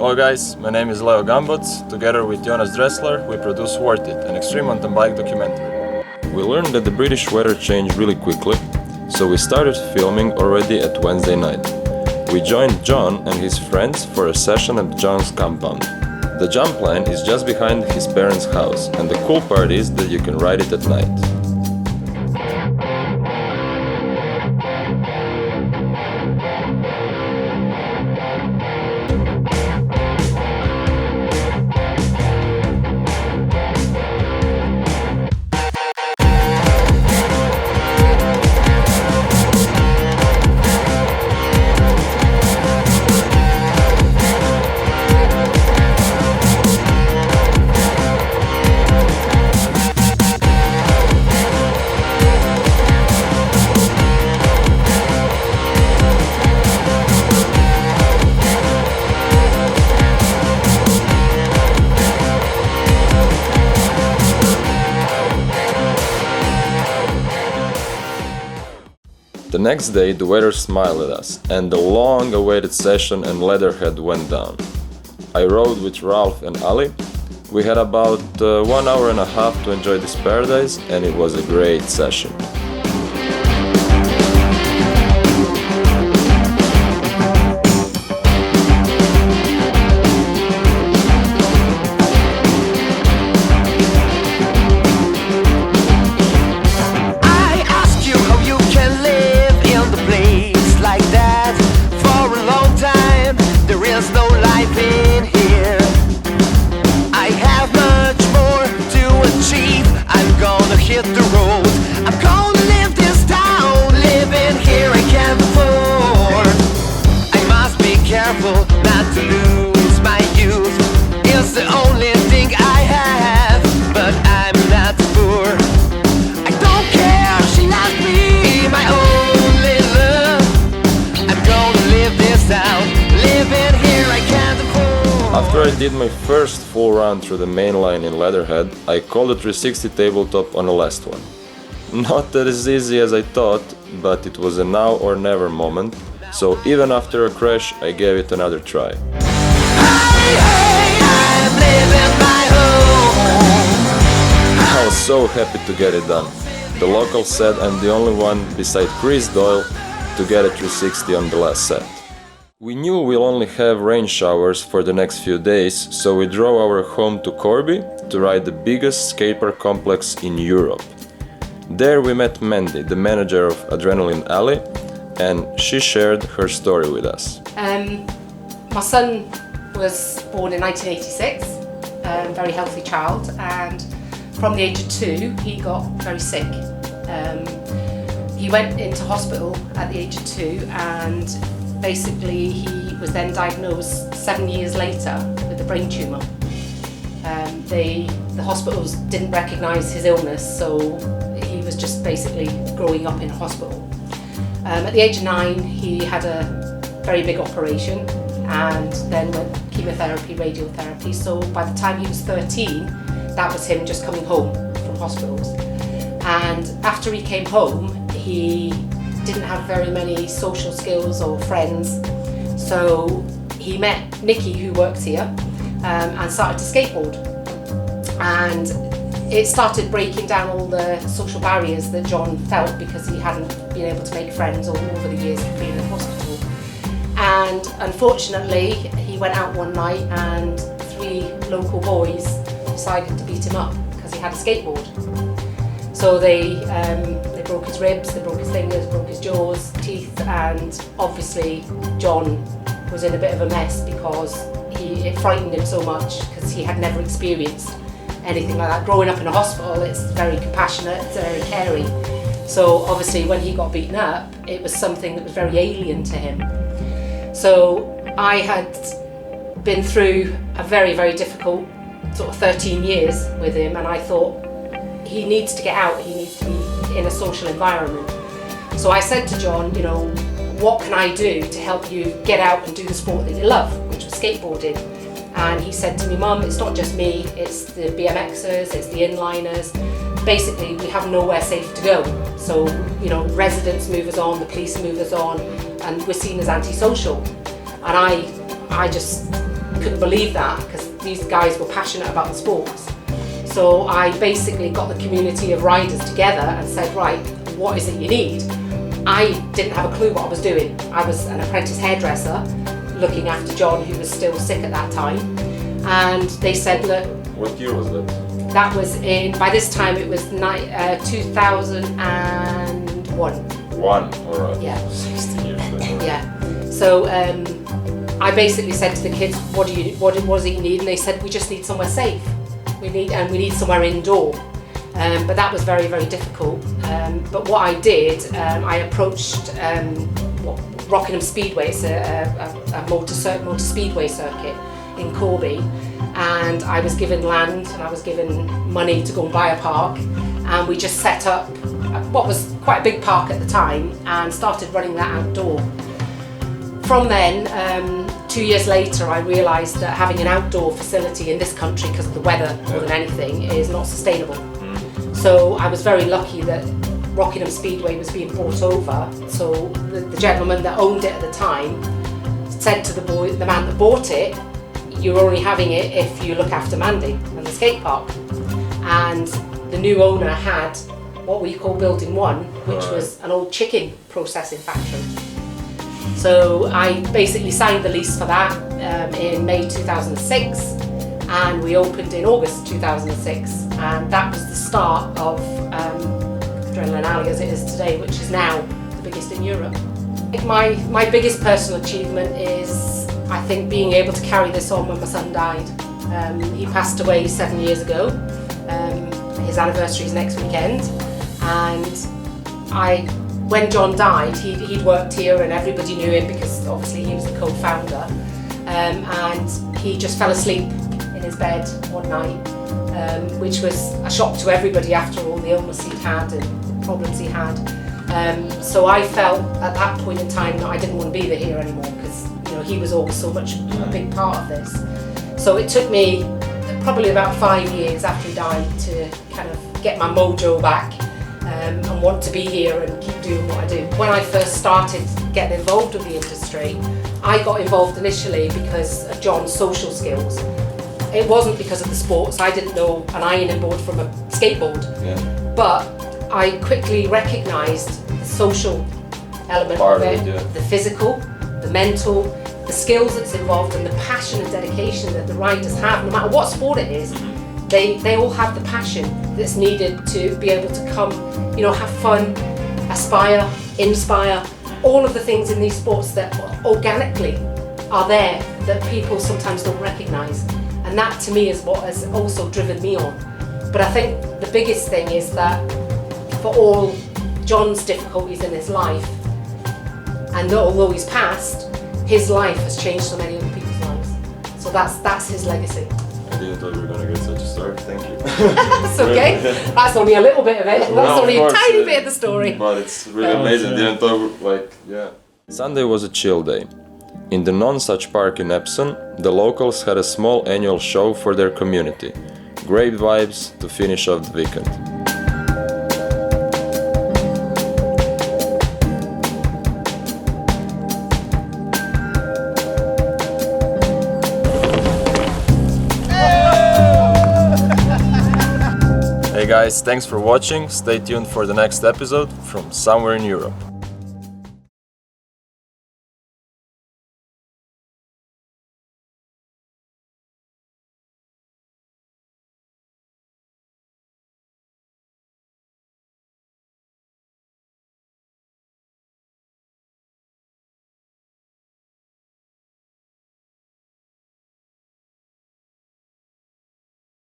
Hello guys, my name is Leo Gamboc. Together with Jonas Drechsler, we produce Worth It, an extreme mountain bike documentary. We learned that the British weather changed really quickly, so we started filming already at Wednesday night. We joined John and his friends for a session at John's compound. The jump line is just behind his parents' house, and the cool part is that you can ride it at night. The next day the weather smiled at us, and the long-awaited session and Leatherhead went down. I rode with Ralph and Ali. We had about 1 hour and a half to enjoy this paradise, and it was a great session. Hit the road. I'm gonna live this town, living here I can't afford. I must be careful not to lose my youth. It's the only thing I have, but I'm not poor. I don't care, she loves me, my only love. I'm gonna live this out, living here I can't afford. After I did my first full run through the main line in Leatherhead, I called the 360 tabletop on the last one. Not that as easy as I thought, but it was a now or never moment, so even after a crash I gave it another try. I'm living my home. I was so happy to get it done. The locals said I'm the only one beside Chris Doyle to get a 360 on the last set. We knew we'll only have rain showers for the next few days, so we drove our home to Corbett to ride the biggest skate park complex in Europe. There we met Mandy, the manager of Adrenaline Alley, and she shared her story with us. My son was born in 1986, a very healthy child, and from the age of 2 he got very sick. He went into hospital at the age of 2, and basically he was then diagnosed 7 years later with a brain tumour. The hospitals didn't recognise his illness, so he was just basically growing up in a hospital. At the age of 9 he had a very big operation and then went chemotherapy, radiotherapy, so by the time he was 13 that was him just coming home from hospitals. And after he came home he didn't have very many social skills or friends, so he met Nikki, who works here, and started to skateboard. And it started breaking down all the social barriers that John felt because he hadn't been able to make friends all over the years of being in hospital. And unfortunately he went out one night and 3 local boys decided to beat him up because he had a skateboard. So they broke his ribs, they broke his fingers, broke his jaws, teeth, and obviously John was in a bit of a mess because it frightened him so much because he had never experienced anything like that. Growing up in a hospital, it's very compassionate, it's very caring. So obviously when he got beaten up, it was something that was very alien to him. So I had been through a very, very difficult sort of 13 years with him, and I thought he needs to get out, he needs to be in a social environment. So I said to John, you know, what can I do to help you get out and do the sport that you love, which was skateboarding? And he said to me, Mum, it's not just me, it's the BMXers, it's the inliners. Basically, we have nowhere safe to go. So, you know, residents move us on, the police move us on, and we're seen as antisocial. And I I just couldn't believe that, because these guys were passionate about the sports. So I basically got the community of riders together and said, right, what is it you need? I didn't have a clue what I was doing. I was an apprentice hairdresser looking after John, who was still sick at that time. And they said, look... What year was that? That was by this time it was 2001. Alright. Yeah. 16 years later. Yeah. So I basically said to the kids, what is it you need? And they said, we just need somewhere safe. We need somewhere indoor. But that was very, very difficult. But what I did, I approached Rockingham Speedway. It's a motor speedway circuit in Corbett, and I was given land and I was given money to go and buy a park, and we just set up what was quite a big park at the time and started running that outdoor. From then, 2 years later, I realised that having an outdoor facility in this country, because of the weather more than anything, is not sustainable. So I was very lucky that Rockingham Speedway was being bought over. So the gentleman that owned it at the time said to the man that bought it, you're only having it if you look after Mandy and the skate park. And the new owner had what we call Building 1, which was an old chicken processing factory. So I basically signed the lease for that in May 2006, and we opened in August 2006, and that was the start of Adrenaline Alley as it is today, which is now the biggest in Europe. My biggest personal achievement is, I think, being able to carry this on when my son died. He passed away 7 years ago. His anniversary is next weekend, and when John died, he'd worked here and everybody knew him because obviously he was the co-founder, and he just fell asleep in his bed one night, which was a shock to everybody after all the illness he'd had and the problems he had. So I felt at that point in time that I didn't want to be here anymore, because he was always so much a big part of this. So it took me probably about 5 years after he died to kind of get my mojo back and want to be here and keep doing what I do. When I first started getting involved with the industry, I got involved initially because of John's social skills. It wasn't because of the sports. I didn't know an ironing board from a skateboard. Yeah. But I quickly recognised the social element of it, the physical, the mental, the skills that's involved, and the passion and dedication that the riders have, no matter what sport it is. They all have the passion that's needed to be able to come, have fun, aspire, inspire, all of the things in these sports that organically are there that people sometimes don't recognise. And that to me is what has also driven me on. But I think the biggest thing is that for all John's difficulties in his life, and that although he's passed, his life has changed so many other people's lives. So that's his legacy. I didn't thought we were going to get such a story. Thank you. That's okay. That's only a little bit of it. That's only a tiny bit of the story. But it's really amazing. Didn't thought Sunday was a chill day. In the non-such park in Epsom, the locals had a small annual show for their community. Great vibes to finish off the weekend. Hey guys, thanks for watching. Stay tuned for the next episode from somewhere in Europe.